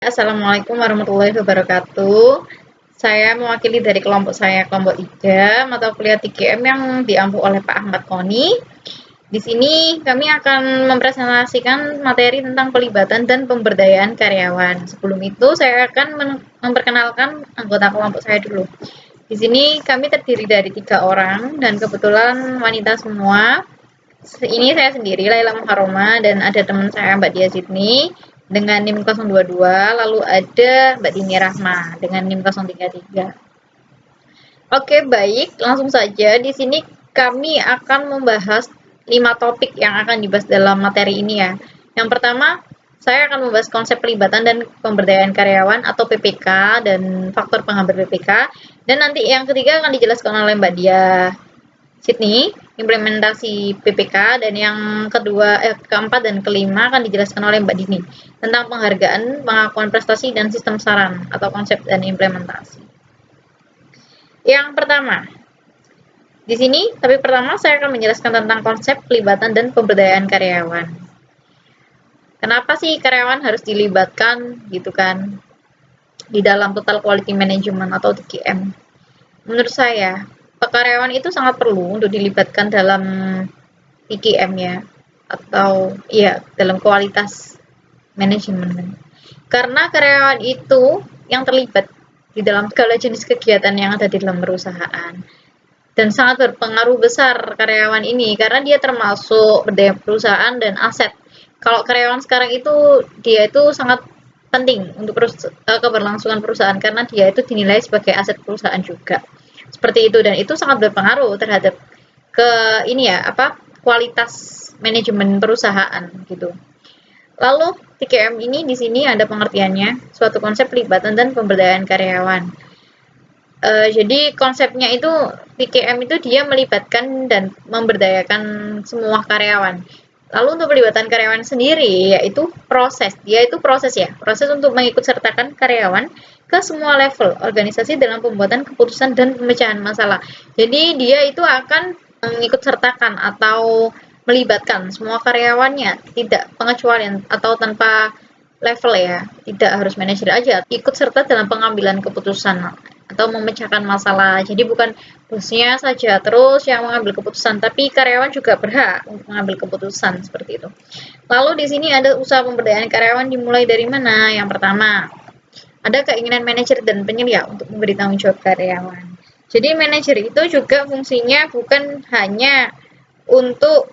Assalamualaikum warahmatullahi wabarakatuh. Saya mewakili dari kelompok saya, kelompok 3, mata kuliah 3M yang diampu oleh Pak Ahmad Koni. Di sini kami akan mempresentasikan materi tentang pelibatan dan pemberdayaan karyawan. Sebelum itu, saya akan memperkenalkan anggota kelompok saya dulu. Di sini kami terdiri dari 3 orang dan kebetulan wanita semua. Ini saya sendiri, Laila Muharroma, dan ada teman saya Mbak Dia Sydney dengan NIM 022, lalu ada Mbak Dini Rahma dengan NIM 033. Oke, baik, langsung saja. Di sini kami akan membahas 5 topik yang akan dibahas dalam materi ini ya. Yang pertama, saya akan membahas konsep pelibatan dan pemberdayaan karyawan atau PPK dan faktor penghambat PPK. Dan nanti yang ketiga akan dijelaskan oleh Mbak Dia Sydney, implementasi PPK, dan yang keempat dan kelima akan dijelaskan oleh Mbak Dini tentang penghargaan, pengakuan prestasi, dan sistem saran atau konsep dan implementasi. Yang pertama, di sini tapi pertama saya akan menjelaskan tentang konsep pelibatan dan pemberdayaan karyawan. Kenapa sih karyawan harus dilibatkan gitu kan di dalam total quality management atau TQM? Menurut saya, karyawan itu sangat perlu untuk dilibatkan dalam PKM ya, atau ya dalam kualitas manajemen. Karena karyawan itu yang terlibat di dalam segala jenis kegiatan yang ada di dalam perusahaan. Dan sangat berpengaruh besar karyawan ini karena dia termasuk berdaya perusahaan dan aset. Kalau karyawan sekarang itu dia itu sangat penting untuk keberlangsungan perusahaan karena dia itu dinilai sebagai aset perusahaan juga. Seperti itu, dan itu sangat berpengaruh terhadap kualitas manajemen perusahaan gitu. Lalu 3M ini di sini ada pengertiannya, suatu konsep pelibatan dan pemberdayaan karyawan. Jadi konsepnya itu 3M itu dia melibatkan dan memberdayakan semua karyawan. Lalu untuk pelibatan karyawan sendiri yaitu proses. Dia itu proses ya, proses untuk mengikut sertakan karyawan ke semua level organisasi dalam pembuatan keputusan dan pemecahan masalah. Jadi dia itu akan mengikut sertakan atau melibatkan semua karyawannya, tidak pengecualian atau tanpa level ya, tidak harus manajer aja, ikut serta dalam pengambilan keputusan atau memecahkan masalah. Jadi bukan bosnya saja terus yang mengambil keputusan, tapi karyawan juga berhak untuk mengambil keputusan seperti itu. Lalu di sini ada usaha pemberdayaan karyawan dimulai dari mana? Yang pertama, ada keinginan manajer dan penyelia untuk memberi tanggung jawab karyawan. Jadi manajer itu juga fungsinya bukan hanya untuk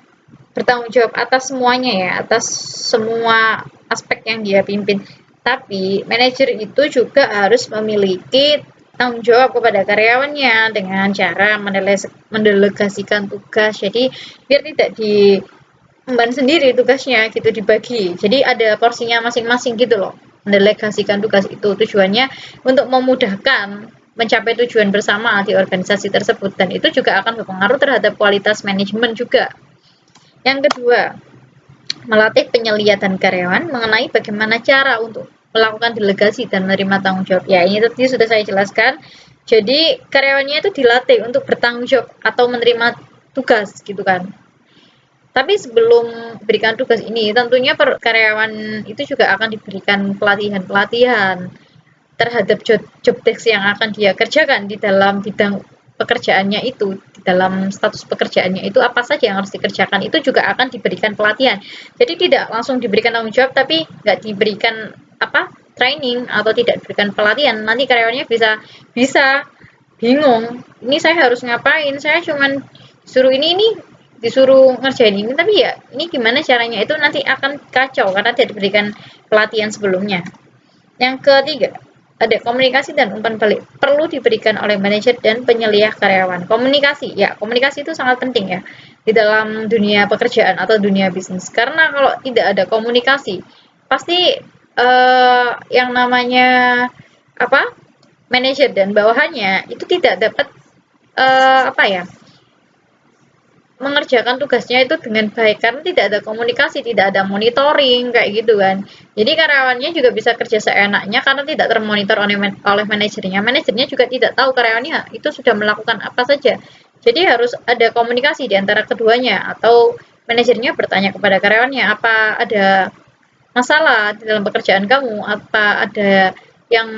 bertanggung jawab atas semuanya ya, atas semua aspek yang dia pimpin. Tapi manajer itu juga harus memiliki tanggung jawab kepada karyawannya dengan cara mendelegasikan tugas. Jadi biar tidak diemban sendiri tugasnya gitu, dibagi. Jadi ada porsinya masing-masing gitu loh. Mendelegasikan tugas itu tujuannya untuk memudahkan mencapai tujuan bersama di organisasi tersebut, dan itu juga akan berpengaruh terhadap kualitas manajemen juga. Yang kedua, melatih penyeliatan karyawan mengenai bagaimana cara untuk melakukan delegasi dan menerima tanggung jawab. Ya, ini tadi sudah saya jelaskan. Jadi karyawannya itu dilatih untuk bertanggung jawab atau menerima tugas gitu kan. Tapi sebelum berikan tugas ini, tentunya karyawan itu juga akan diberikan pelatihan-pelatihan terhadap job desk yang akan dia kerjakan di dalam bidang pekerjaannya itu, di dalam status pekerjaannya itu apa saja yang harus dikerjakan, itu juga akan diberikan pelatihan. Jadi tidak langsung diberikan tanggung jawab tapi nggak diberikan training atau tidak diberikan pelatihan, nanti karyawannya bisa bingung, ini saya harus ngapain, saya cuman suruh ini disuruh ngerjain ini, tapi ya ini gimana caranya, itu nanti akan kacau karena tidak diberikan pelatihan sebelumnya. Yang ketiga, ada komunikasi dan umpan balik perlu diberikan oleh manajer dan penyelia karyawan. Komunikasi, ya komunikasi itu sangat penting ya di dalam dunia pekerjaan atau dunia bisnis. Karena kalau tidak ada komunikasi, pasti yang namanya manajer dan bawahannya itu tidak dapat mengerjakan tugasnya itu dengan baik karena tidak ada komunikasi, tidak ada monitoring kayak gitu kan. Jadi karyawannya juga bisa kerja seenaknya karena tidak termonitor oleh manajernya. Manajernya juga tidak tahu karyawannya itu sudah melakukan apa saja. Jadi harus ada komunikasi di antara keduanya, atau manajernya bertanya kepada karyawannya apa ada masalah di dalam pekerjaan kamu, apa ada yang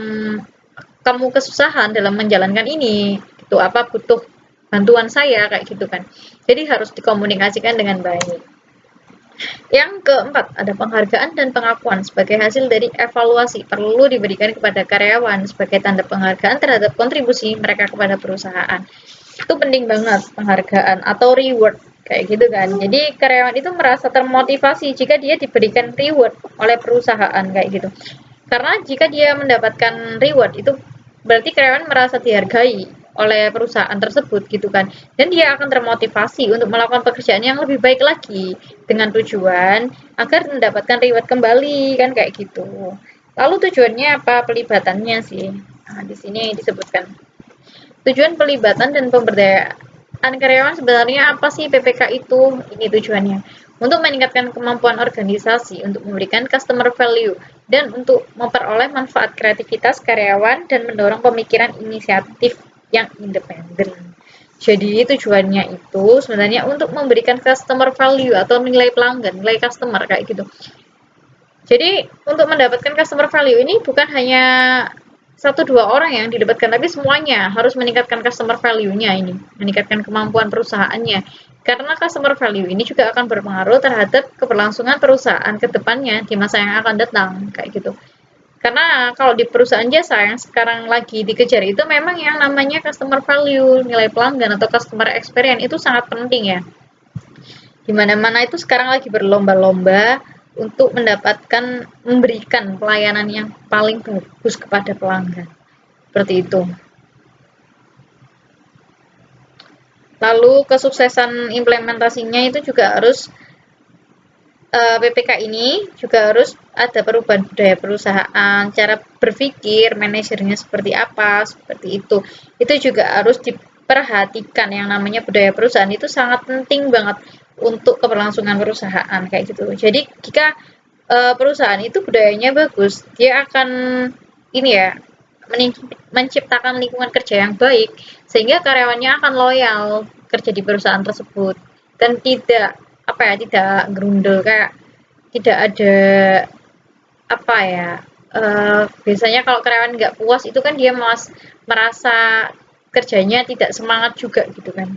kamu kesusahan dalam menjalankan ini, gitu, apa butuh bantuan saya, kayak gitu kan. Jadi harus dikomunikasikan dengan baik. Yang keempat, ada penghargaan dan pengakuan sebagai hasil dari evaluasi perlu diberikan kepada karyawan sebagai tanda penghargaan terhadap kontribusi mereka kepada perusahaan. Itu penting banget, penghargaan atau reward kayak gitu kan. Jadi karyawan itu merasa termotivasi jika dia diberikan reward oleh perusahaan kayak gitu. Karena jika dia mendapatkan reward itu berarti karyawan merasa dihargai oleh perusahaan tersebut gitu kan. Dan dia akan termotivasi untuk melakukan pekerjaan yang lebih baik lagi dengan tujuan agar mendapatkan reward kembali kan kayak gitu. Lalu tujuannya apa? Pelibatannya sih. Nah, di sini disebutkan. Tujuan pelibatan dan pemberdayaan karyawan sebenarnya apa sih PPK itu? Ini tujuannya. Untuk meningkatkan kemampuan organisasi untuk memberikan customer value dan untuk memperoleh manfaat kreativitas karyawan dan mendorong pemikiran inisiatif yang independen. Jadi tujuannya itu sebenarnya untuk memberikan customer value atau nilai pelanggan, nilai customer kayak gitu. Jadi untuk mendapatkan customer value ini bukan hanya satu dua orang yang didapatkan, tapi semuanya harus meningkatkan customer value-nya ini, meningkatkan kemampuan perusahaannya. Karena customer value ini juga akan berpengaruh terhadap keberlangsungan perusahaan ke depannya di masa yang akan datang, kayak gitu. Karena kalau di perusahaan jasa yang sekarang lagi dikejar itu memang yang namanya customer value, nilai pelanggan atau customer experience itu sangat penting ya. Di mana-mana itu sekarang lagi berlomba-lomba untuk memberikan pelayanan yang paling bagus kepada pelanggan. Seperti itu. Lalu kesuksesan implementasinya itu juga harus PPK ini juga harus ada perubahan budaya perusahaan, cara berpikir, manajernya seperti apa, seperti itu. Itu juga harus diperhatikan, yang namanya budaya perusahaan itu sangat penting banget untuk keberlangsungan perusahaan kayak gitu. Jadi jika perusahaan itu budayanya bagus, dia akan ini ya menciptakan lingkungan kerja yang baik sehingga karyawannya akan loyal kerja di perusahaan tersebut dan tidak apa ya tidak gerundel kayak tidak ada apa ya biasanya kalau karyawan nggak puas itu kan dia merasa kerjanya tidak semangat juga gitu kan.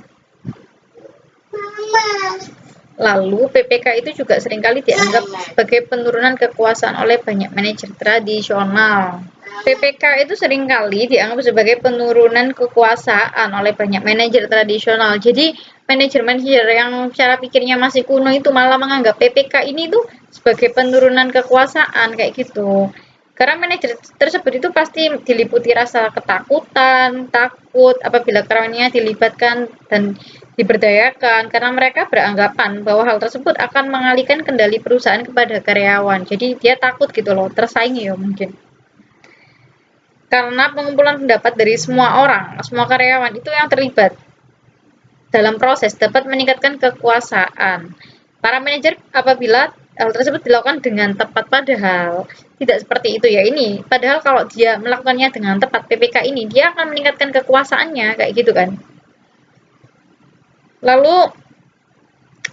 Lalu PPK itu juga seringkali dianggap sebagai penurunan kekuasaan oleh banyak manajer tradisional. PPK itu seringkali dianggap sebagai penurunan kekuasaan oleh banyak manajer tradisional. Jadi manajer-manajer yang cara pikirnya masih kuno itu malah menganggap PPK ini tuh sebagai penurunan kekuasaan kayak gitu. Karena manajer tersebut itu pasti diliputi rasa ketakutan, takut apabila karyawannya dilibatkan dan diberdayakan karena mereka beranggapan bahwa hal tersebut akan mengalihkan kendali perusahaan kepada karyawan. Jadi dia takut gitu loh, tersaingi ya mungkin. Karena pengumpulan pendapat dari semua orang, semua karyawan itu yang terlibat dalam proses dapat meningkatkan kekuasaan. Para manajer apabila hal tersebut dilakukan dengan tepat padahal tidak seperti itu ya ini. Padahal kalau dia melakukannya dengan tepat PPK ini dia akan meningkatkan kekuasaannya kayak gitu kan. Lalu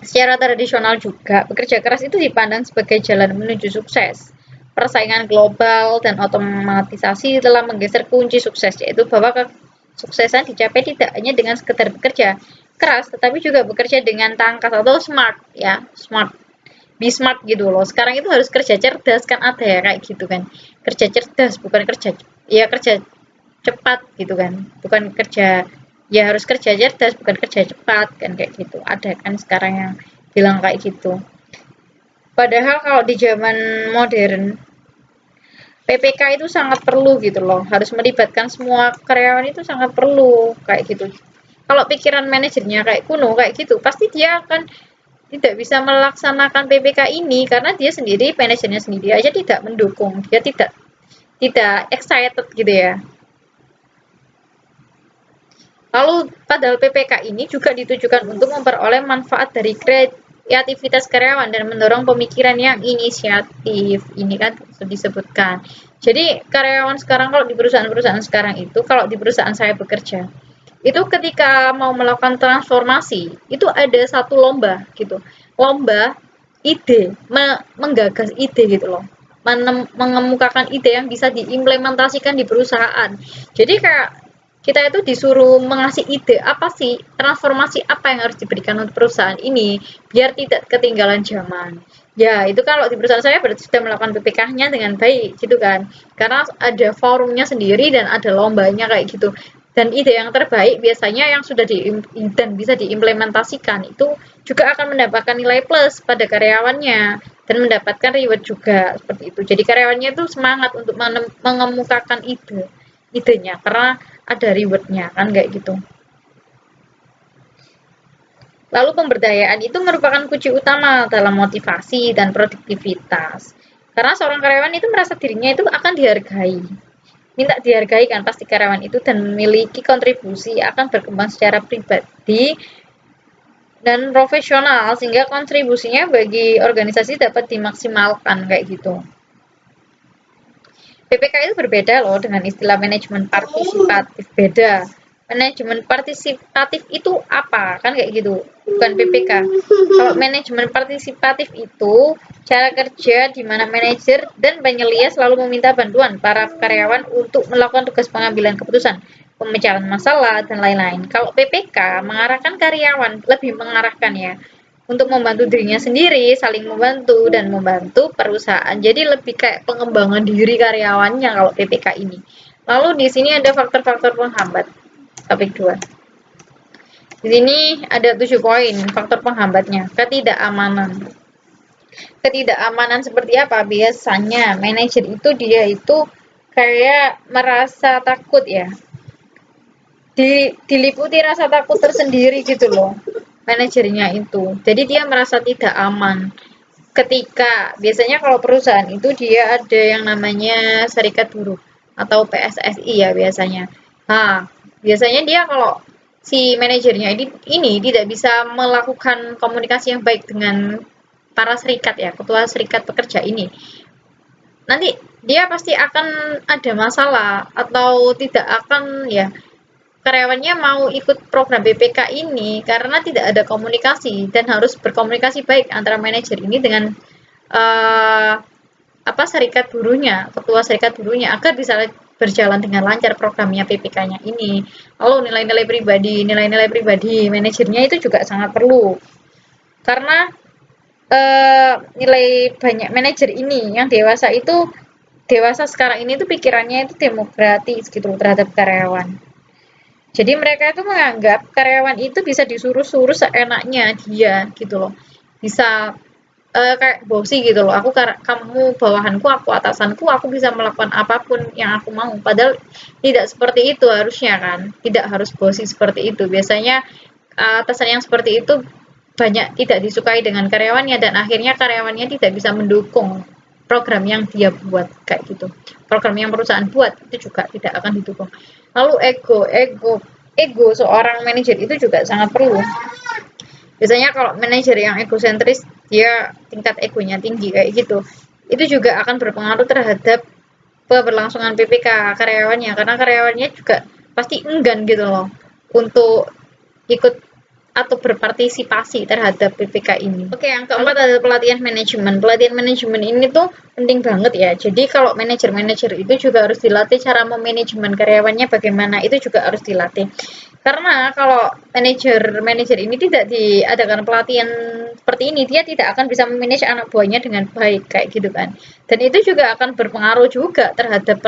secara tradisional juga bekerja keras itu dipandang sebagai jalan menuju sukses. Persaingan global dan otomatisasi telah menggeser kunci sukses, yaitu bahwa kesuksesan dicapai tidak hanya dengan sekedar bekerja keras, tetapi juga bekerja dengan tangkas atau smart ya, smart. Be smart gitu loh. Sekarang itu harus kerja cerdas kan ada ya kayak gitu kan. Kerja cerdas bukan kerja cepat gitu kan. Bukan kerja ya harus kerja cerdas bukan kerja cepat kan kayak gitu. Ada kan sekarang yang bilang kayak gitu. Padahal kalau di zaman modern PPK itu sangat perlu gitu loh, harus melibatkan semua karyawan itu sangat perlu kayak gitu. Kalau pikiran manajernya kayak kuno kayak gitu, pasti dia akan tidak bisa melaksanakan PPK ini karena dia sendiri, manajernya sendiri aja tidak mendukung, dia tidak excited gitu ya. Lalu padahal PPK ini juga ditujukan untuk memperoleh manfaat dari kreativitas karyawan dan mendorong pemikiran yang inisiatif. Ini kan disebutkan. Jadi karyawan sekarang kalau di perusahaan-perusahaan sekarang itu, kalau di perusahaan saya bekerja, itu ketika mau melakukan transformasi, itu ada satu lomba gitu. Lomba ide, menggagas ide gitu loh, mengemukakan ide yang bisa diimplementasikan di perusahaan. Jadi kayak kita itu disuruh mengasih ide apa sih, transformasi apa yang harus diberikan untuk perusahaan ini biar tidak ketinggalan zaman. Ya, itu kalau di perusahaan saya berarti sudah melakukan PPK-nya dengan baik gitu kan. Karena ada forumnya sendiri dan ada lombanya kayak gitu. Dan ide yang terbaik biasanya yang sudah dan bisa diimplementasikan itu juga akan mendapatkan nilai plus pada karyawannya dan mendapatkan reward juga seperti itu. Jadi karyawannya itu semangat untuk mengemukakan idenya karena ada rewardnya kan kayak gitu. Lalu pemberdayaan itu merupakan kunci utama dalam motivasi dan produktivitas. Karena seorang karyawan itu merasa dirinya itu akan dihargai. Minta dihargai kan pasti karyawan itu dan memiliki kontribusi akan berkembang secara pribadi dan profesional sehingga kontribusinya bagi organisasi dapat dimaksimalkan kayak gitu. PPK itu berbeda loh dengan istilah manajemen partisipatif, beda. Manajemen partisipatif itu apa? Kan kayak gitu, bukan PPK. Kalau manajemen partisipatif itu cara kerja di mana manajer dan penyelia selalu meminta bantuan para karyawan untuk melakukan tugas pengambilan keputusan, pemecahan masalah, dan lain-lain. Kalau PPK mengarahkan karyawan, lebih mengarahkan ya, untuk membantu dirinya sendiri, saling membantu dan membantu perusahaan. Jadi lebih kayak pengembangan diri karyawannya kalau PPK ini. Lalu di sini ada faktor-faktor penghambat. Topik 2. Di sini ada 7 poin faktor penghambatnya. Ketidakamanan. Ketidakamanan seperti apa? Biasanya manajer itu dia itu kayak merasa takut ya. Diliputi rasa takut tersendiri gitu loh manajernya itu. Jadi dia merasa tidak aman. Ketika biasanya kalau perusahaan itu dia ada yang namanya serikat buruh atau PSSI ya biasanya. Nah, biasanya dia kalau si manajernya ini tidak bisa melakukan komunikasi yang baik dengan para serikat ya, ketua serikat pekerja ini. Nanti dia pasti akan ada masalah atau tidak akan ya karyawannya mau ikut program BPK ini karena tidak ada komunikasi dan harus berkomunikasi baik antara manajer ini dengan serikat buruhnya, ketua serikat buruhnya agar bisa berjalan dengan lancar programnya PPK-nya ini. Lalu nilai-nilai pribadi manajernya itu juga sangat perlu karena nilai banyak manajer ini yang dewasa sekarang ini tuh pikirannya itu demokratis gitu terhadap karyawan. Jadi mereka itu menganggap karyawan itu bisa disuruh-suruh seenaknya dia gitu loh. Bisa kayak bosi gitu loh. Kamu bawahanku, aku atasanku, aku bisa melakukan apapun yang aku mau. Padahal tidak seperti itu harusnya kan. Tidak harus bosi seperti itu. Biasanya atasan yang seperti itu banyak tidak disukai dengan karyawannya dan akhirnya karyawannya tidak bisa mendukung program yang dia buat kayak gitu. Program yang perusahaan buat itu juga tidak akan didukung. Lalu ego seorang manajer itu juga sangat perlu. Biasanya kalau manajer yang egosentris, dia tingkat egonya tinggi kayak gitu. Itu juga akan berpengaruh terhadap keberlangsungan PPK karyawannya karena karyawannya juga pasti enggan gitu loh untuk ikut atau berpartisipasi terhadap PPK ini. Oke, yang keempat ada pelatihan manajemen. Pelatihan manajemen ini tuh penting banget ya. Jadi kalau manajer-manajer itu juga harus dilatih cara memanajemen karyawannya bagaimana, itu juga harus dilatih. Karena kalau manajer ini tidak diadakan pelatihan seperti ini, dia tidak akan bisa memanage anak buahnya dengan baik kayak gitu kan. Dan itu juga akan berpengaruh juga terhadap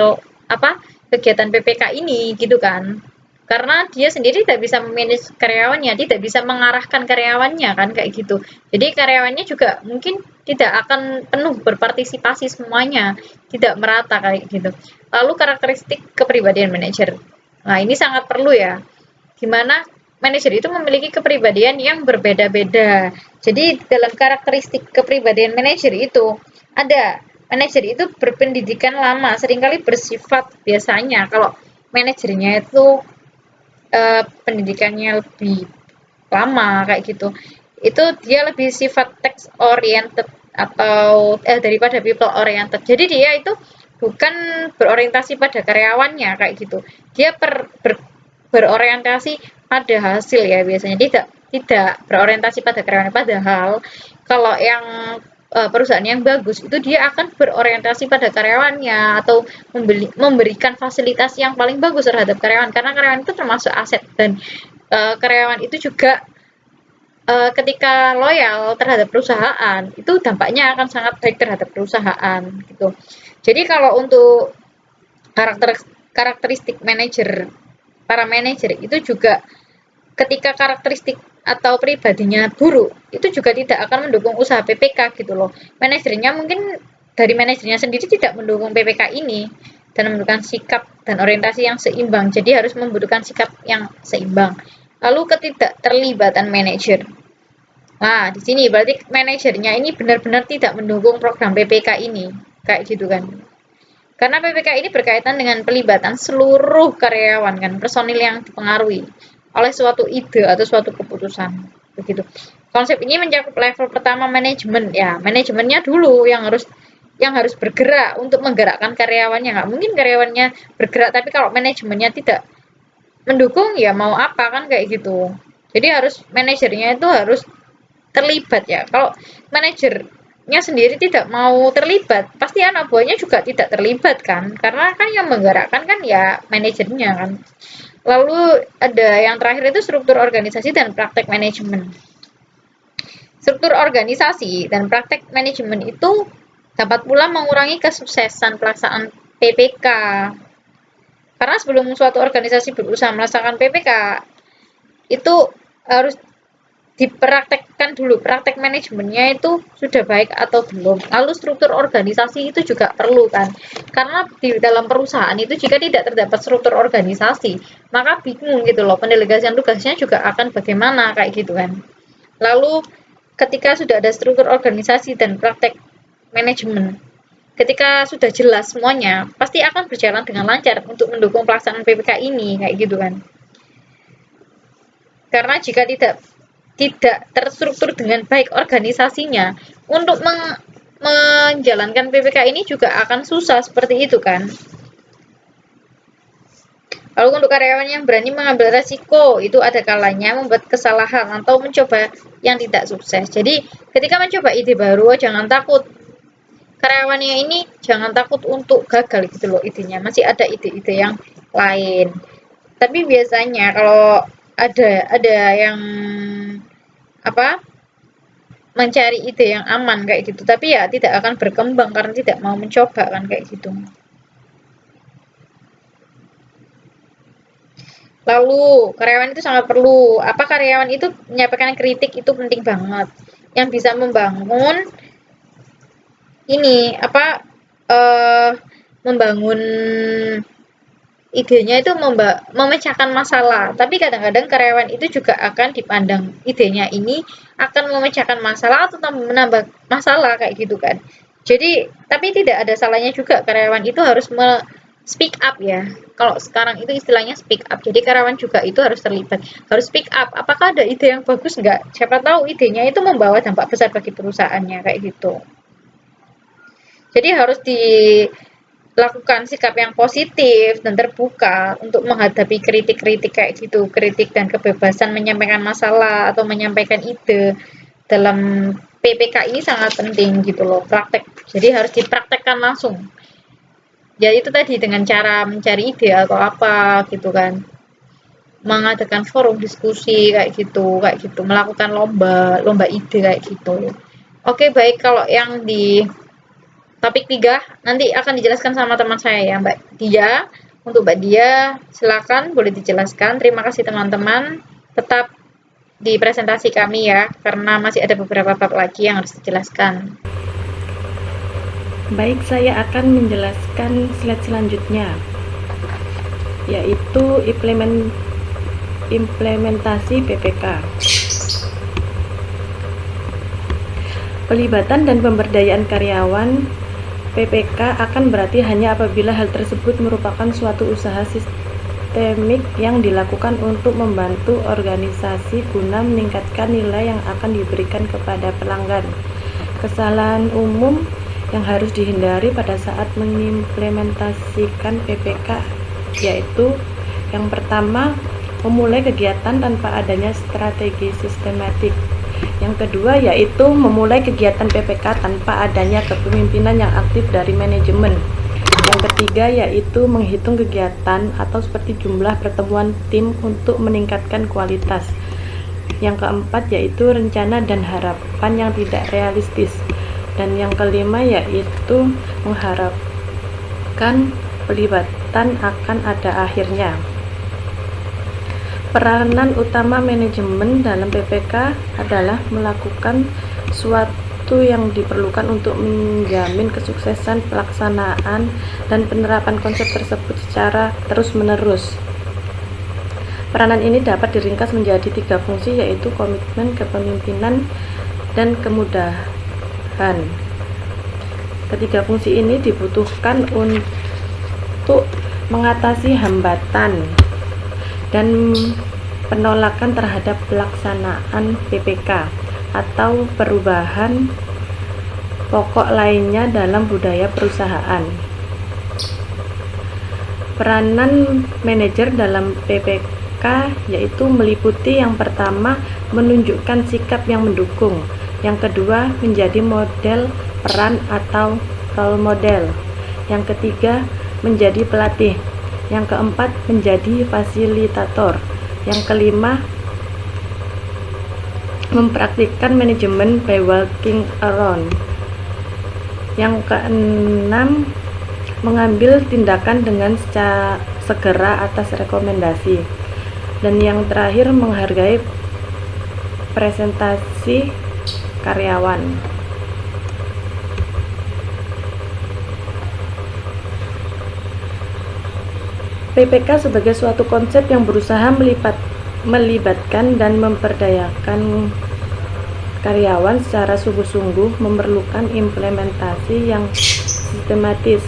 kegiatan PPK ini gitu kan. Karena dia sendiri tidak bisa memanage karyawannya, tidak bisa mengarahkan karyawannya kan kayak gitu. Jadi karyawannya juga mungkin tidak akan penuh berpartisipasi semuanya, tidak merata kayak gitu. Lalu karakteristik kepribadian manajer. Nah, ini sangat perlu ya. Gimana manajer itu memiliki kepribadian yang berbeda-beda. Jadi dalam karakteristik kepribadian manajer itu ada manajer itu berpendidikan lama, seringkali bersifat biasanya kalau manajernya itu pendidikannya lebih lama kayak gitu, itu dia lebih sifat text oriented atau daripada people oriented. Jadi dia itu bukan berorientasi pada karyawannya kayak gitu, dia berorientasi pada hasil ya biasanya, tidak berorientasi pada karyawan. Padahal Kalau yang perusahaan yang bagus itu dia akan berorientasi pada karyawannya atau memberikan fasilitas yang paling bagus terhadap karyawan, karena karyawan itu termasuk aset, dan karyawan itu juga ketika loyal terhadap perusahaan itu dampaknya akan sangat baik terhadap perusahaan gitu. Jadi kalau untuk karakteristik para manajer itu juga ketika karakteristik atau pribadinya buruk itu juga tidak akan mendukung usaha PPK gitu loh. Manajernya mungkin dari manajernya sendiri tidak mendukung PPK ini dan membutuhkan sikap dan orientasi yang seimbang. Jadi harus membutuhkan sikap yang seimbang. Lalu ketidakterlibatan manajer. Nah, di sini berarti manajernya ini benar-benar tidak mendukung program PPK ini, kayak gitu kan. Karena PPK ini berkaitan dengan pelibatan seluruh karyawan kan, personil yang dipengaruhi oleh suatu ide atau suatu keputusan. Begitu. Konsep ini mencakup level pertama manajemen ya. Manajemennya dulu yang harus bergerak untuk menggerakkan karyawannya. Nggak mungkin karyawannya bergerak tapi kalau manajemennya tidak mendukung ya mau apa kan kayak gitu. Jadi manajernya itu harus terlibat ya. Kalau manajernya sendiri tidak mau terlibat, pasti anak buahnya juga tidak terlibat kan, karena kan yang menggerakkan kan ya manajernya kan. Lalu ada yang terakhir itu struktur organisasi dan praktek manajemen. Struktur organisasi dan praktek manajemen itu dapat pula mengurangi kesuksesan pelaksanaan PPK. Karena sebelum suatu organisasi berusaha melaksanakan PPK, itu harus dipraktekkan dulu, praktek manajemennya itu sudah baik atau belum. Lalu struktur organisasi itu juga perlu kan, karena di dalam perusahaan itu jika tidak terdapat struktur organisasi, maka bingung gitu loh, pendelegasian tugasnya juga akan bagaimana kayak gitu kan. Lalu ketika sudah ada struktur organisasi dan praktek manajemen, ketika sudah jelas semuanya, pasti akan berjalan dengan lancar untuk mendukung pelaksanaan PPK ini kayak gitu kan. Karena jika tidak terstruktur dengan baik organisasinya, untuk menjalankan PPK ini juga akan susah seperti itu kan. Lalu untuk karyawan yang berani mengambil resiko, itu ada kalanya membuat kesalahan atau mencoba yang tidak sukses. Jadi ketika mencoba ide baru, jangan takut. Karyawannya ini jangan takut untuk gagal gitu loh idenya. Masih ada ide-ide yang lain. Tapi biasanya kalau ada yang mencari ide yang aman kayak gitu, tapi ya tidak akan berkembang karena tidak mau mencoba kan kayak gitu. Lalu karyawan itu sangat perlu, karyawan itu menyampaikan kritik itu penting banget, yang bisa membangun ini membangun idenya itu memecahkan masalah, tapi kadang-kadang karyawan itu juga akan dipandang idenya ini akan memecahkan masalah atau menambah masalah kayak gitu kan. Jadi tapi tidak ada salahnya juga karyawan itu harus speak up ya. Kalau sekarang itu istilahnya speak up. Jadi karyawan juga itu harus terlibat, harus speak up. Apakah ada ide yang bagus nggak? Siapa tahu idenya itu membawa dampak besar bagi perusahaannya kayak gitu. Jadi harus dilakukan sikap yang positif dan terbuka untuk menghadapi kritik-kritik kayak gitu, kritik dan kebebasan menyampaikan masalah atau menyampaikan ide dalam PPK ini sangat penting gitu loh, praktek. Jadi harus dipraktekkan langsung. Ya itu tadi dengan cara mencari ide atau apa gitu kan, mengadakan forum diskusi kayak gitu, melakukan lomba ide kayak gitu. Oke baik, kalau yang di topik 3 nanti akan dijelaskan sama teman saya ya, Mbak Dia. Untuk Mbak Dia, silakan boleh dijelaskan. Terima kasih teman-teman. Tetap di presentasi kami ya, karena masih ada beberapa bab lagi yang harus dijelaskan. Baik, saya akan menjelaskan slide selanjutnya, yaitu implementasi PPK. Pelibatan dan pemberdayaan karyawan PPK akan berarti hanya apabila hal tersebut merupakan suatu usaha sistemik yang dilakukan untuk membantu organisasi guna meningkatkan nilai yang akan diberikan kepada pelanggan. Kesalahan umum yang harus dihindari pada saat mengimplementasikan PPK yaitu yang pertama, memulai kegiatan tanpa adanya strategi sistematik. Yang kedua yaitu memulai kegiatan PPK tanpa adanya kepemimpinan yang aktif dari manajemen. Yang ketiga yaitu menghitung kegiatan atau seperti jumlah pertemuan tim untuk meningkatkan kualitas. Yang keempat yaitu rencana dan harapan yang tidak realistis. Dan yang kelima yaitu mengharapkan pelibatan akan ada akhirnya. Peranan utama manajemen dalam PPK adalah melakukan suatu yang diperlukan untuk menjamin kesuksesan pelaksanaan dan penerapan konsep tersebut secara terus-menerus. Peranan ini dapat diringkas menjadi 3 fungsi, yaitu komitmen, kepemimpinan, dan kemudahan. Ketiga fungsi ini dibutuhkan untuk mengatasi hambatan dan penolakan terhadap pelaksanaan PPK atau perubahan pokok lainnya dalam budaya perusahaan. Peranan manajer dalam PPK yaitu meliputi yang pertama menunjukkan sikap yang mendukung, yang kedua menjadi model peran atau role model, yang ketiga menjadi pelatih, yang keempat menjadi fasilitator, yang kelima mempraktikkan manajemen by walking around, yang keenam mengambil tindakan dengan segera atas rekomendasi, dan yang terakhir menghargai presentasi karyawan. PPK sebagai suatu konsep yang berusaha melibatkan dan memperdayakan karyawan secara sungguh-sungguh memerlukan implementasi yang sistematis.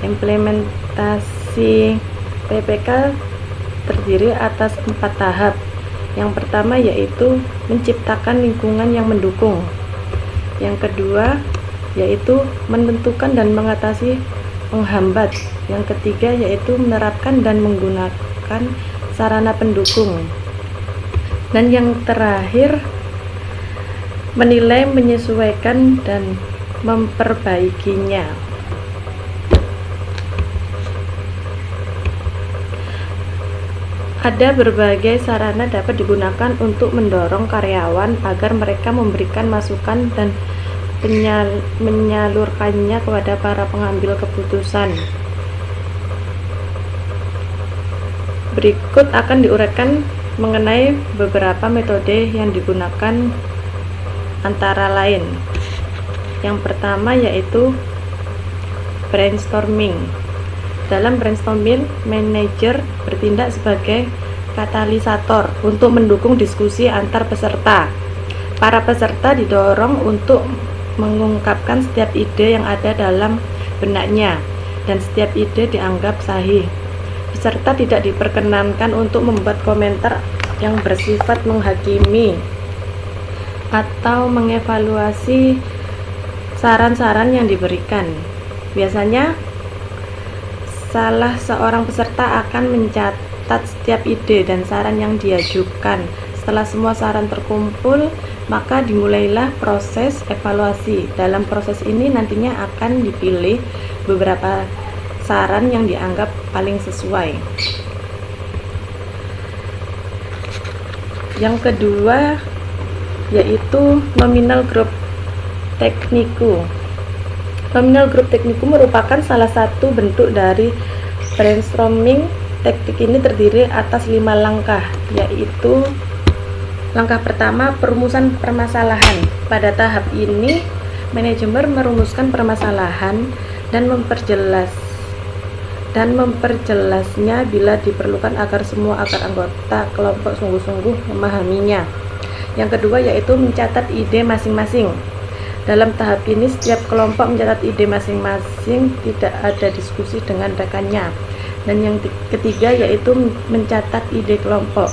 Implementasi PPK terdiri atas 4 tahap. Yang pertama yaitu menciptakan lingkungan yang mendukung. Yang kedua yaitu menentukan dan mengatasi penghambat. Yang ketiga yaitu menerapkan dan menggunakan sarana pendukung. Dan yang terakhir menilai, menyesuaikan, dan memperbaikinya. Ada berbagai sarana dapat digunakan untuk mendorong karyawan agar mereka memberikan masukan dan menyalurkannya kepada para pengambil keputusan. Berikut akan diuraikan mengenai beberapa metode yang digunakan, antara lain. Yang pertama yaitu brainstorming. Dalam brainstorming, manajer bertindak sebagai katalisator untuk mendukung diskusi antar peserta. Para peserta didorong untuk mengungkapkan setiap ide yang ada dalam benaknya, dan setiap ide dianggap sahih. Peserta tidak diperkenankan untuk membuat komentar yang bersifat menghakimi atau mengevaluasi saran-saran yang diberikan. Biasanya salah seorang peserta akan mencatat setiap ide dan saran yang diajukan. Setelah semua saran terkumpul, maka dimulailah proses evaluasi. Dalam proses ini nantinya akan dipilih beberapa saran yang dianggap paling sesuai. Yang kedua yaitu nominal group technique. Nominal group technique merupakan salah satu bentuk dari brainstorming. Teknik ini terdiri atas 5 langkah, yaitu langkah pertama, perumusan permasalahan. Pada tahap ini, manajemen merumuskan permasalahan dan memperjelasnya bila diperlukan agar anggota kelompok sungguh-sungguh memahaminya. Yang kedua yaitu mencatat ide masing-masing. Dalam tahap ini setiap kelompok mencatat ide masing-masing, tidak ada diskusi dengan rekannya. Dan yang ketiga yaitu mencatat ide kelompok.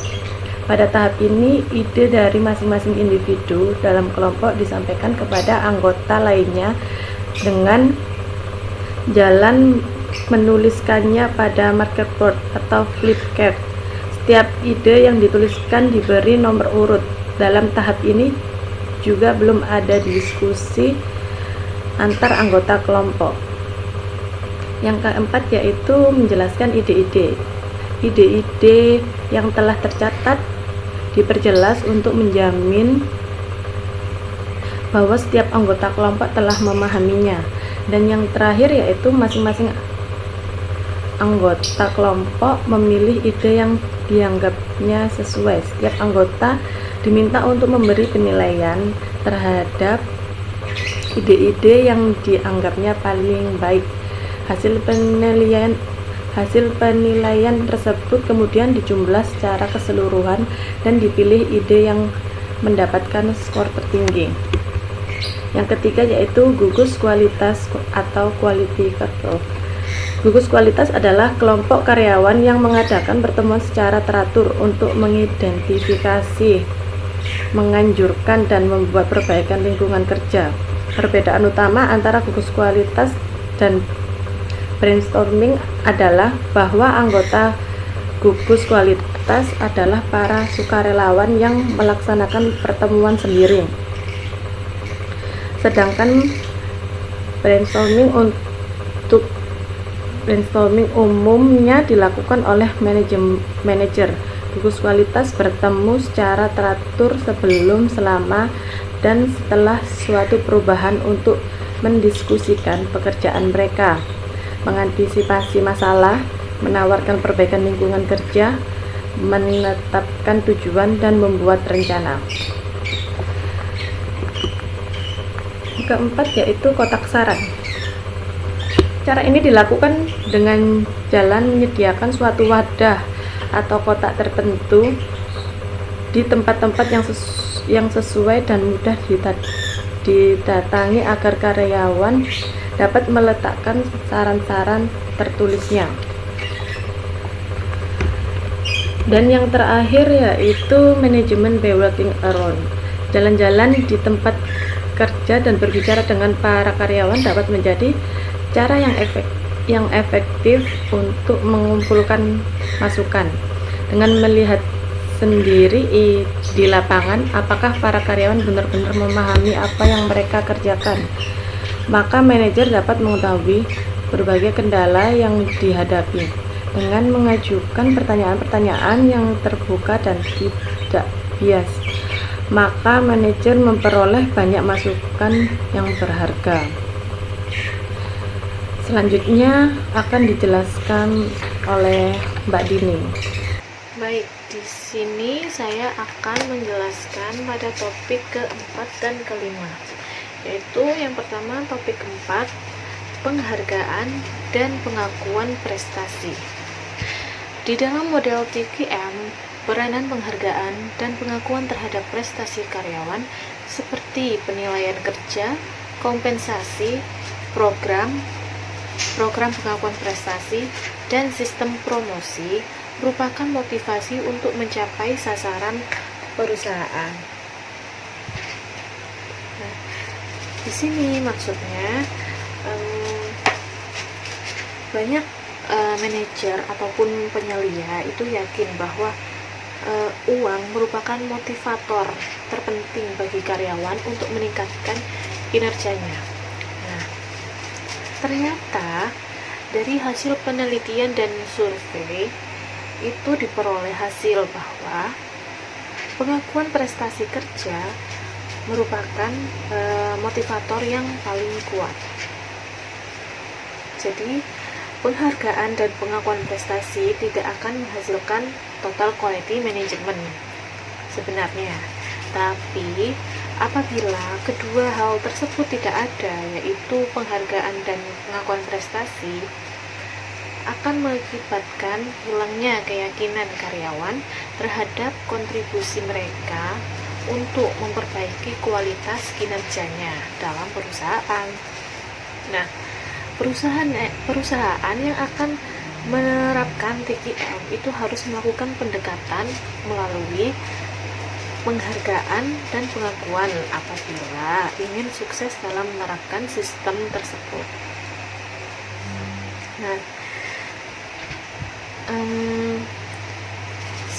Pada tahap ini ide dari masing-masing individu dalam kelompok disampaikan kepada anggota lainnya dengan jalan menuliskannya pada markerboard atau flipchart. Setiap ide yang dituliskan diberi nomor urut. Dalam tahap ini juga belum ada diskusi antar anggota kelompok. Yang keempat yaitu menjelaskan ide-ide. Ide-ide yang telah tercatat diperjelas untuk menjamin bahwa setiap anggota kelompok telah memahaminya. Dan yang terakhir yaitu masing-masing anggota kelompok memilih ide yang dianggapnya sesuai. Setiap anggota diminta untuk memberi penilaian terhadap ide-ide yang dianggapnya paling baik. Hasil penilaian tersebut kemudian dijumlah secara keseluruhan dan dipilih ide yang mendapatkan skor tertinggi. Yang ketiga yaitu gugus kualitas atau quality control. Gugus kualitas adalah kelompok karyawan yang mengadakan pertemuan secara teratur untuk mengidentifikasi, menganjurkan, dan membuat perbaikan lingkungan kerja. Perbedaan utama antara gugus kualitas dan brainstorming adalah bahwa anggota gugus kualitas adalah para sukarelawan yang melaksanakan pertemuan sendiri. Sedangkan brainstorming umumnya dilakukan oleh manajer. Gugus kualitas bertemu secara teratur sebelum, selama, dan setelah suatu perubahan untuk mendiskusikan pekerjaan mereka, mengantisipasi masalah, menawarkan perbaikan lingkungan kerja, menetapkan tujuan, dan membuat rencana. Keempat yaitu kotak saran. Cara ini dilakukan dengan jalan menyediakan suatu wadah atau kotak tertentu di tempat-tempat yang sesuai dan mudah didatangi agar karyawan dapat meletakkan saran-saran tertulisnya. Dan yang terakhir yaitu manajemen by walking around. Jalan-jalan di tempat kerja dan berbicara dengan para karyawan dapat menjadi cara yang efektif untuk mengumpulkan masukan. Dengan melihat sendiri di lapangan apakah para karyawan benar-benar memahami apa yang mereka kerjakan, maka manajer dapat mengetahui berbagai kendala yang dihadapi. Dengan mengajukan pertanyaan-pertanyaan yang terbuka dan tidak bias, maka manajer memperoleh banyak masukan yang berharga. Selanjutnya akan dijelaskan oleh Mbak Dini. Baik, di sini saya akan menjelaskan pada topik keempat dan kelima, yaitu yang pertama topik keempat, penghargaan dan pengakuan prestasi. Di dalam model TQM, peranan penghargaan dan pengakuan terhadap prestasi karyawan seperti penilaian kerja, kompensasi, program pengakuan prestasi, dan sistem promosi merupakan motivasi untuk mencapai sasaran perusahaan. Nah, di sini maksudnya banyak manajer ataupun penyelia itu yakin bahwa uang merupakan motivator terpenting bagi karyawan untuk meningkatkan kinerjanya. Nah, ternyata dari hasil penelitian dan survei itu diperoleh hasil bahwa pengakuan prestasi kerja merupakan motivator yang paling kuat. Jadi penghargaan dan pengakuan prestasi tidak akan menghasilkan total quality management sebenarnya. Tapi apabila kedua hal tersebut tidak ada, yaitu penghargaan dan pengakuan prestasi, akan mengakibatkan hilangnya keyakinan karyawan terhadap kontribusi mereka untuk memperbaiki kualitas kinerjanya dalam perusahaan. Nah, perusahaan yang akan menerapkan TQM itu harus melakukan pendekatan melalui penghargaan dan pengakuan apabila ingin sukses dalam menerapkan sistem tersebut. Nah,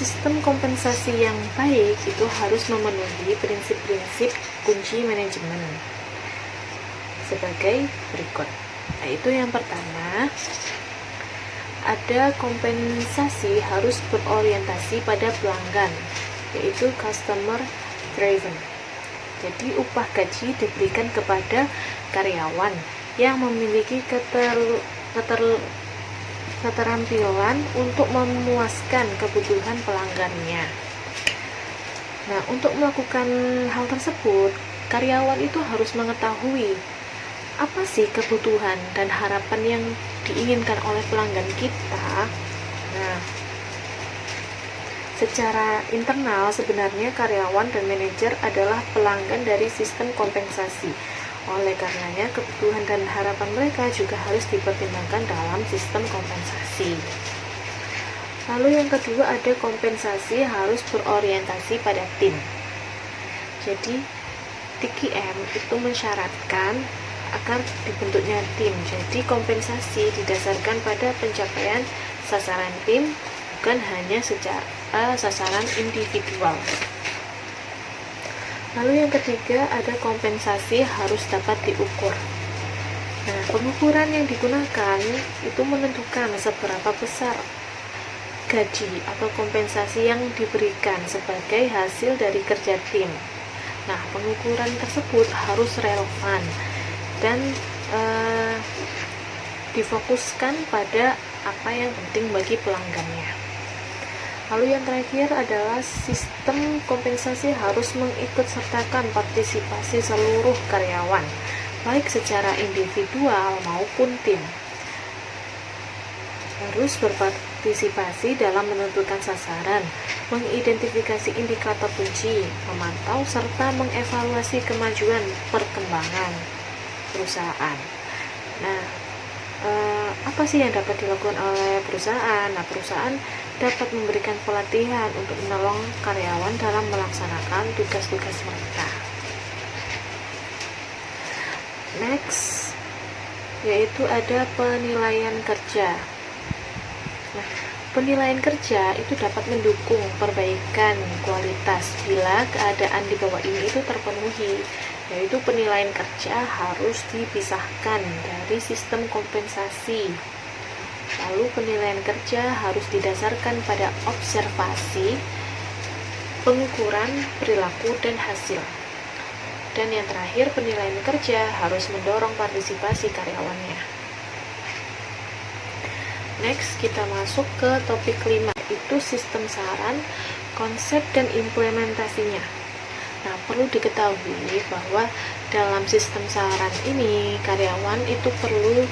sistem kompensasi yang baik itu harus memenuhi prinsip-prinsip kunci manajemen sebagai berikut. Yaitu yang pertama, ada kompensasi harus berorientasi pada pelanggan, yaitu customer driven. Jadi upah gaji diberikan kepada karyawan yang memiliki keterampilan untuk memuaskan kebutuhan pelanggannya. Nah, untuk melakukan hal tersebut, karyawan itu harus mengetahui apa sih kebutuhan dan harapan yang diinginkan oleh pelanggan kita. Nah, secara internal sebenarnya karyawan dan manajer adalah pelanggan dari sistem kompensasi. Oleh karenanya, kebutuhan dan harapan mereka juga harus dipertimbangkan dalam sistem kompensasi. Lalu yang kedua, ada kompensasi harus berorientasi pada tim. Jadi, TQM itu mensyaratkan agar dibentuknya tim. Jadi, kompensasi didasarkan pada pencapaian sasaran tim, bukan hanya secara sasaran individual. Lalu yang ketiga, ada kompensasi harus dapat diukur. Nah, pengukuran yang digunakan itu menentukan seberapa besar gaji atau kompensasi yang diberikan sebagai hasil dari kerja tim. Nah, pengukuran tersebut harus relevan dan difokuskan pada apa yang penting bagi pelanggannya. Lalu yang terakhir adalah sistem kompensasi harus mengikutsertakan partisipasi seluruh karyawan, baik secara individual maupun tim. Harus berpartisipasi dalam menentukan sasaran, mengidentifikasi indikator kunci, memantau serta mengevaluasi kemajuan perkembangan perusahaan. Nah, apa sih yang dapat dilakukan oleh perusahaan? Nah, perusahaan dapat memberikan pelatihan untuk menolong karyawan dalam melaksanakan tugas-tugas mereka. Next, yaitu ada penilaian kerja. Nah, penilaian kerja itu dapat mendukung perbaikan kualitas bila keadaan di bawah ini itu terpenuhi, yaitu penilaian kerja harus dipisahkan dari sistem kompensasi. Lalu penilaian kerja harus didasarkan pada observasi, pengukuran, perilaku, dan hasil. Dan yang terakhir, penilaian kerja harus mendorong partisipasi karyawannya. Next, kita masuk ke topik kelima, itu sistem saran, konsep, dan implementasinya. Nah, perlu diketahui bahwa dalam sistem saran ini, karyawan itu perlu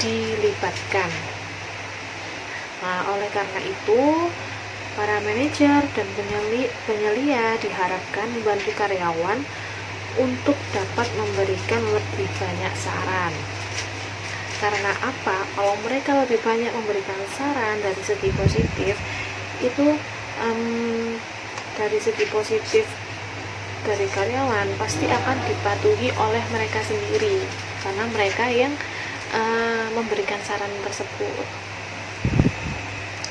dilibatkan. Nah, oleh karena itu, para manajer dan penyelia diharapkan membantu karyawan untuk dapat memberikan lebih banyak saran. Karena apa? Kalau mereka lebih banyak memberikan saran dari segi positif, itu dari segi positif dari karyawan pasti akan dipatuhi oleh mereka sendiri, karena mereka yang memberikan saran tersebut.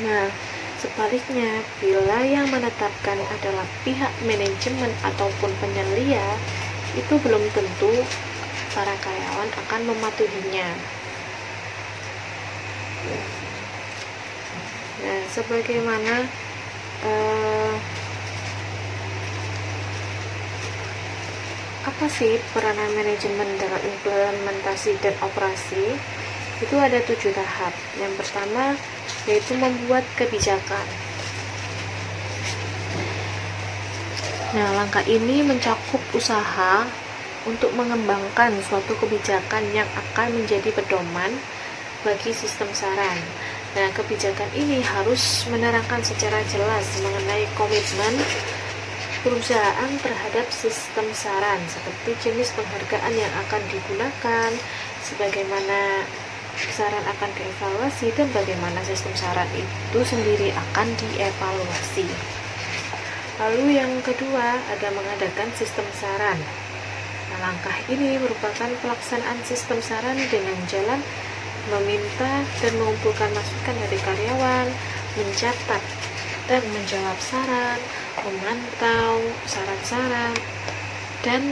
Nah, sebaliknya, bila yang menetapkan adalah pihak manajemen ataupun penyelia, itu belum tentu para karyawan akan mematuhinya. Nah, sebagaimana apa sih peranan manajemen dalam implementasi dan operasi? Itu ada 7 tahap. Yang pertama yaitu membuat kebijakan. Nah, langkah ini mencakup usaha untuk mengembangkan suatu kebijakan yang akan menjadi pedoman bagi sistem saran. Nah, kebijakan ini harus menerangkan secara jelas mengenai komitmen perusahaan terhadap sistem saran, seperti jenis penghargaan yang akan digunakan, sebagaimana saran akan dievaluasi, dan bagaimana sistem saran itu sendiri akan dievaluasi. Lalu yang kedua, ada mengadakan sistem saran. Nah, langkah ini merupakan pelaksanaan sistem saran dengan jalan meminta dan mengumpulkan masukan dari karyawan, mencatat dan menjawab saran, memantau saran-saran, dan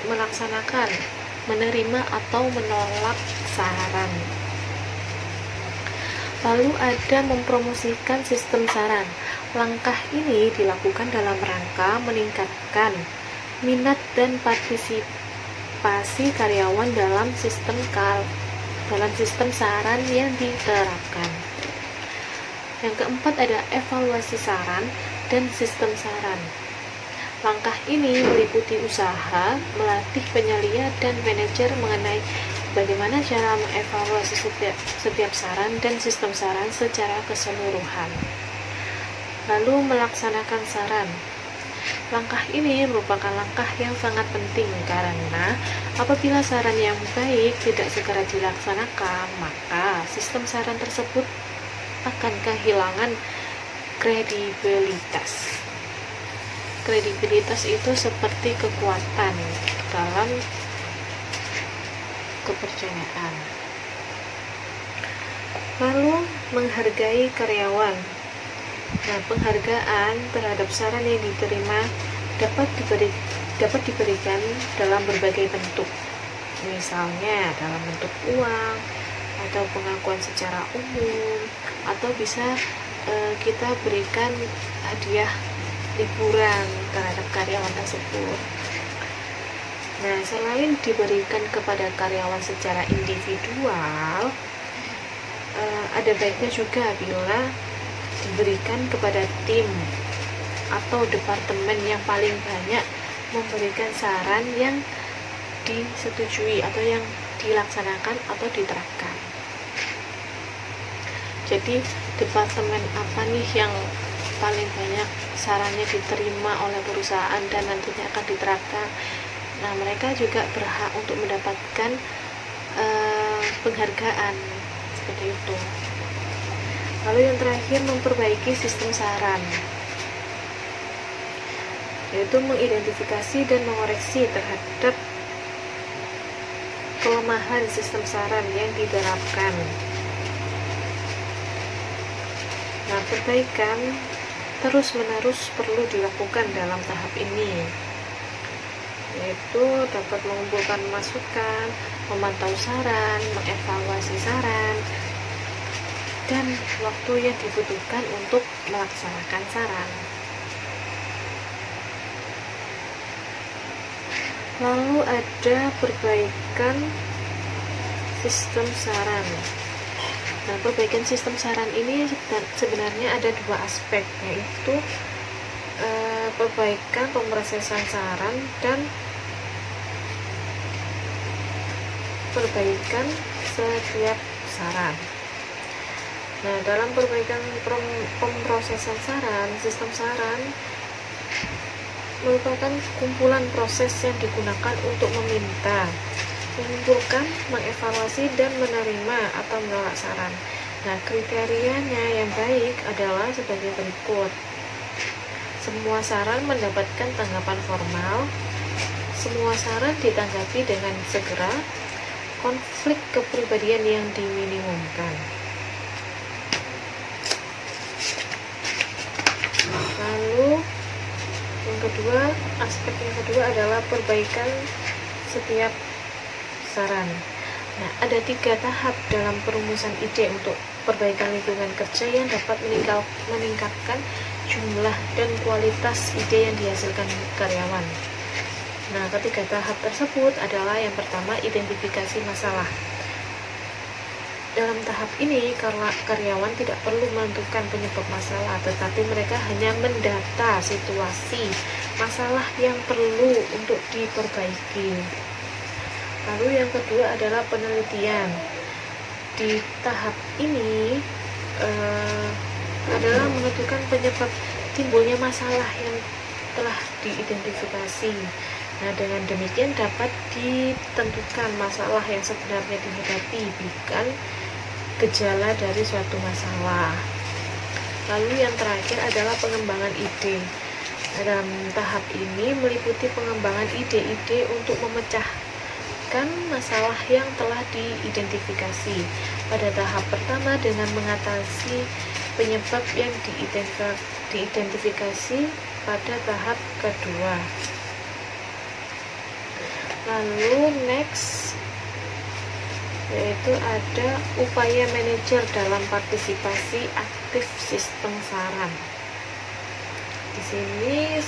melaksanakan, menerima atau menolak saran. Lalu ada mempromosikan sistem saran. Langkah ini dilakukan dalam rangka meningkatkan minat dan partisipasi karyawan dalam sistem saran yang diterapkan. Yang keempat ada evaluasi saran dan sistem saran. Langkah ini meliputi usaha melatih penyelia dan manajer mengenai bagaimana cara mengevaluasi setiap saran dan sistem saran secara keseluruhan. Lalu melaksanakan saran. Langkah ini merupakan langkah yang sangat penting karena apabila saran yang baik tidak segera dilaksanakan, maka sistem saran tersebut akan kehilangan kredibilitas. Kredibilitas itu seperti kekuatan dalam kepercayaan. Lalu menghargai karyawan. Nah, penghargaan terhadap saran yang diterima dapat diberikan dalam berbagai bentuk. Misalnya dalam bentuk uang atau pengakuan secara umum, atau bisa kita berikan hadiah liburan terhadap karyawan tersebut. Nah, selain diberikan kepada karyawan secara individual, ada baiknya juga bila diberikan kepada tim atau departemen yang paling banyak memberikan saran yang disetujui atau yang dilaksanakan atau diterapkan. Jadi departemen apa nih yang paling banyak sarannya diterima oleh perusahaan dan nantinya akan diterapkan. Nah, mereka juga berhak untuk mendapatkan penghargaan seperti itu. Lalu yang terakhir, memperbaiki sistem saran, yaitu mengidentifikasi dan mengoreksi terhadap kelemahan sistem saran yang diterapkan. Nah, perbaikan terus-menerus perlu dilakukan dalam tahap ini, yaitu dapat mengumpulkan masukan, memantau saran, mengevaluasi saran, dan waktu yang dibutuhkan untuk melaksanakan saran. Lalu ada perbaikan sistem saran. Nah, perbaikan sistem saran ini sebenarnya ada dua aspek, yaitu perbaikan pemrosesan saran dan perbaikan setiap saran. Nah, dalam perbaikan pemrosesan saran, sistem saran merupakan kumpulan proses yang digunakan untuk meminta, mengumpulkan, mengevaluasi, dan menerima atau menolak saran. Nah, kriterianya yang baik adalah sebagai berikut. Semua saran mendapatkan tanggapan formal, semua saran ditanggapi dengan segera, konflik kepribadian yang diminimumkan. Lalu aspek yang kedua adalah perbaikan setiap saran. Nah, ada 3 tahap dalam perumusan ide untuk perbaikan lingkungan kerja yang dapat meningkatkan jumlah dan kualitas ide yang dihasilkan karyawan. Nah, ketiga tahap tersebut adalah yang pertama, identifikasi masalah. Dalam tahap ini, karyawan tidak perlu menentukan penyebab masalah, tetapi mereka hanya mendata situasi masalah yang perlu untuk diperbaiki. Lalu yang kedua adalah penelitian. Di tahap ini adalah menentukan penyebab timbulnya masalah yang telah diidentifikasi. Nah, dengan demikian dapat ditentukan masalah yang sebenarnya dihadapi, bukan gejala dari suatu masalah. Lalu yang terakhir adalah pengembangan ide. Dalam tahap ini meliputi pengembangan ide-ide untuk memecahkan masalah yang telah diidentifikasi. Pada tahap pertama dengan mengatasi penyebab yang diidentifikasi pada tahap kedua. Lalu next yaitu ada upaya manajer dalam partisipasi aktif sistem saran. Di sini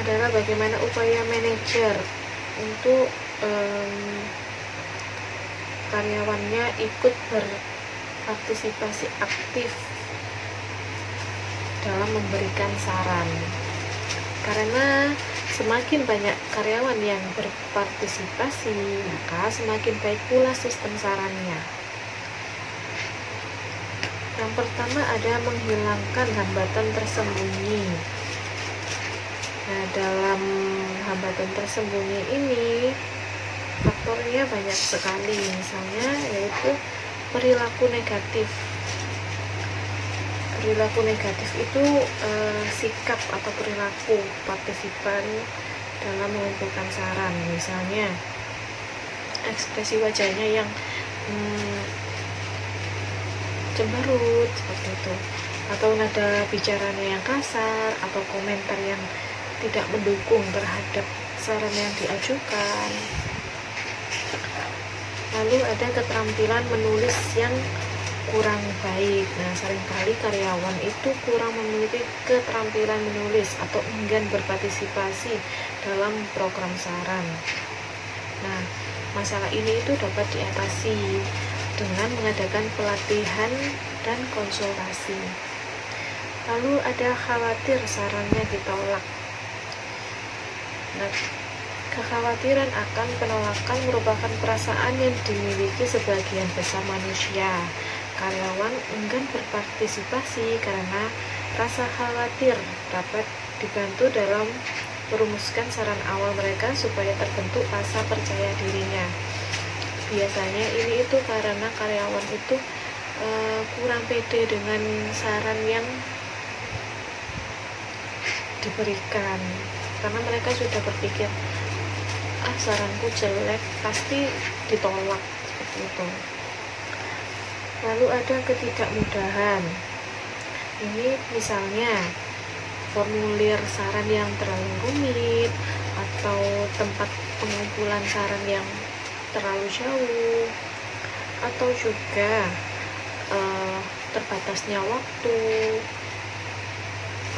adalah bagaimana upaya manajer untuk karyawannya ikut berpartisipasi aktif dalam memberikan saran. Karena semakin banyak karyawan yang berpartisipasi, maka semakin baik pula sistem sarannya. Yang pertama ada menghilangkan hambatan tersembunyi. Nah, dalam hambatan tersembunyi ini faktornya banyak sekali, misalnya yaitu perilaku negatif. Perilaku negatif itu sikap atau perilaku partisipan dalam mengumpulkan saran, misalnya ekspresi wajahnya yang cemberut seperti itu, atau nada bicaranya yang kasar, atau komentar yang tidak mendukung terhadap saran yang diajukan. Lalu ada keterampilan menulis yang kurang baik. Nah, seringkali karyawan itu kurang memiliki keterampilan menulis atau enggan berpartisipasi dalam program saran. Nah, masalah ini itu dapat diatasi dengan mengadakan pelatihan dan konsultasi. Lalu ada khawatir sarannya ditolak. Nah, kekhawatiran akan penolakan merupakan perasaan yang dimiliki sebagian besar manusia. Karyawan enggan berpartisipasi karena rasa khawatir dapat dibantu dalam merumuskan saran awal mereka supaya terbentuk rasa percaya dirinya. Biasanya ini itu karena karyawan itu kurang pede dengan saran yang diberikan, karena mereka sudah berpikir, saranku jelek, pasti ditolak, seperti itu. Lalu ada ketidakmudahan. Ini misalnya formulir saran yang terlalu rumit, atau tempat pengumpulan saran yang terlalu jauh, atau juga terbatasnya waktu,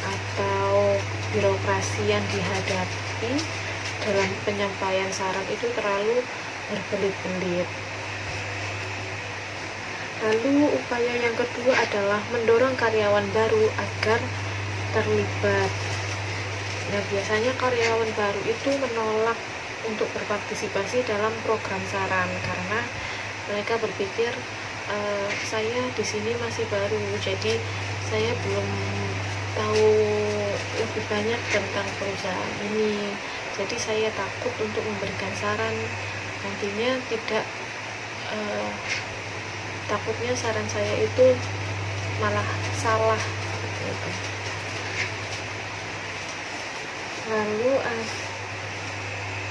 atau birokrasi yang dihadapi dalam penyampaian saran itu terlalu berbelit-belit. Lalu upaya yang kedua adalah mendorong karyawan baru agar terlibat. Nah, biasanya karyawan baru itu menolak untuk berpartisipasi dalam program saran karena mereka berpikir, saya di sini masih baru, jadi saya belum tahu lebih banyak tentang perusahaan ini, jadi saya takut untuk memberikan saran, nantinya tidak takutnya saran saya itu malah salah, gitu. Lalu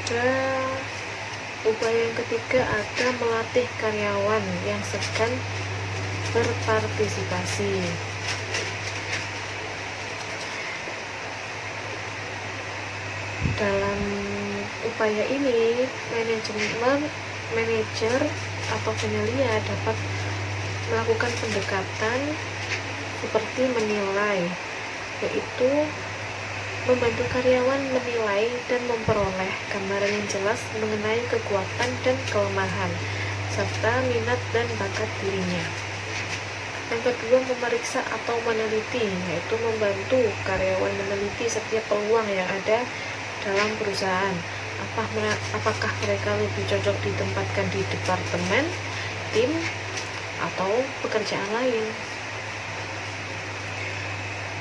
ada upaya yang ketiga, ada melatih karyawan yang sedang berpartisipasi. Dalam upaya ini, manajer atau penyelia dapat melakukan pendekatan seperti menilai, yaitu membantu karyawan menilai dan memperoleh gambaran yang jelas mengenai kekuatan dan kelemahan serta minat dan bakat dirinya. Yang kedua, memeriksa atau meneliti, yaitu membantu karyawan meneliti setiap peluang yang ada dalam perusahaan. Apakah mereka lebih cocok ditempatkan di departemen, tim, atau pekerjaan lain.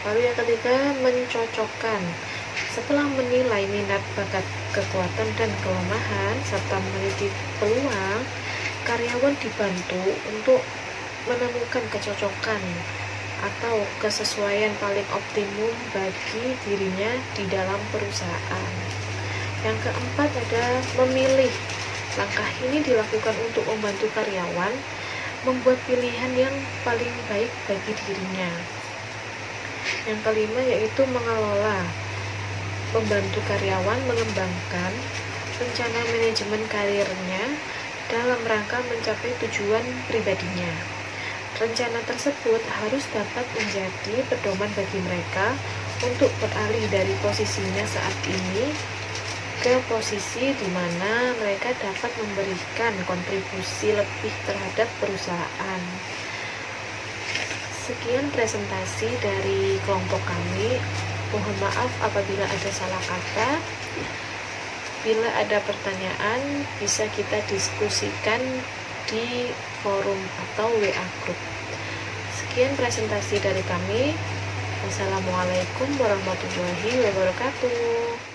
Lalu yang ketiga, mencocokkan. Setelah menilai minat, bakat, kekuatan, dan kelemahan, serta meneliti peluang, karyawan dibantu untuk menemukan kecocokan atau kesesuaian paling optimum bagi dirinya di dalam perusahaan. Yang keempat ada memilih Langkah ini dilakukan untuk membantu karyawan membuat pilihan yang paling baik bagi dirinya. Yang kelima yaitu mengelola, membantu karyawan mengembangkan rencana manajemen karirnya dalam rangka mencapai tujuan pribadinya. Rencana tersebut harus dapat menjadi pedoman bagi mereka untuk beralih dari posisinya saat ini ke posisi di mana mereka dapat memberikan kontribusi lebih terhadap perusahaan. Sekian presentasi dari kelompok kami. Mohon maaf apabila ada salah kata. Bila ada pertanyaan, bisa kita diskusikan di forum atau WA group. Sekian presentasi dari kami. Wassalamualaikum warahmatullahi wabarakatuh.